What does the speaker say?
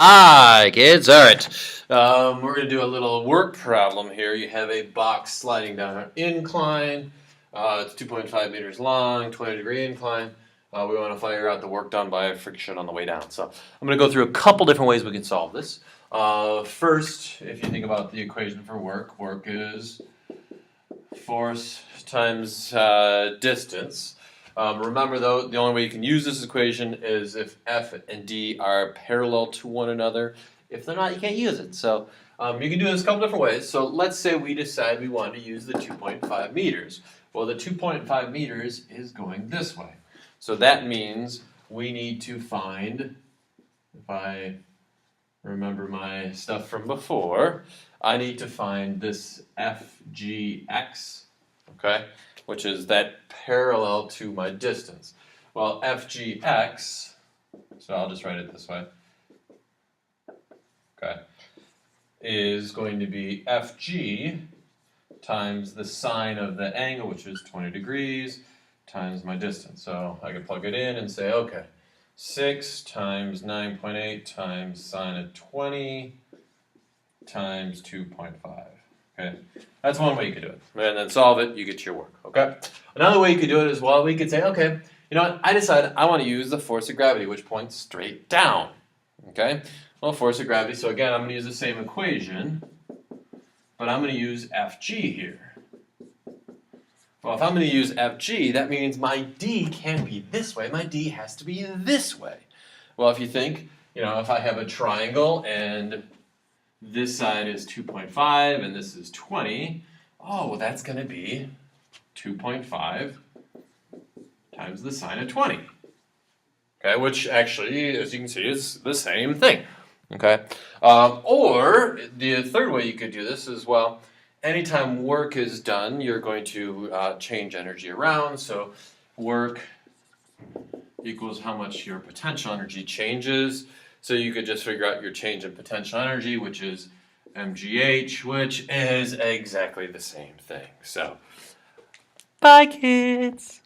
Hi, kids. All right. We're going to do a little work problem here. You have a box sliding down an incline. It's 2.5 meters long, 20-degree incline. We want to figure out the work done by friction on the way down. So I'm going to go through a couple different ways we can solve this. First, if you think about the equation for work is force times distance. Remember, though, the only way you can use this equation is if F and D are parallel to one another. If they're not, you can't use it. So you can do this a couple different ways. So let's say we decide we want to use the 2.5 meters. Well, the 2.5 meters is going this way. So that means we need to find, if I remember my stuff from before, I need to find this FGX, okay, which is that parallel to my distance. Well, FGX, so I'll just write it this way, okay, is going to be FG times the sine of the angle, which is 20 degrees, times my distance. So I can plug it in and say, okay, 6 times 9.8 times sine of 20 times 2.5. Okay, that's one way you could do it. And then solve it, you get your work. Okay. Another way you could do it is, well, we could say, okay, you know what? I decided I want to use the force of gravity, which points straight down. Okay. Well, force of gravity. So again, I'm going to use the same equation, but I'm going to use Fg here. Well, if I'm going to use Fg, that means my D can't be this way. My D has to be this way. Well, if you think, you know, if I have a triangle and this side is 2.5 and this is 20, oh, well, that's going to be 2.5 times the sine of 20. Okay, which actually, as you can see, is the same thing. Okay, or the third way you could do this is, well, anytime work is done, you're going to change energy around. So work equals how much your potential energy changes. So you could just figure out your change in potential energy, which is mgh, which is exactly the same thing. So, bye, kids.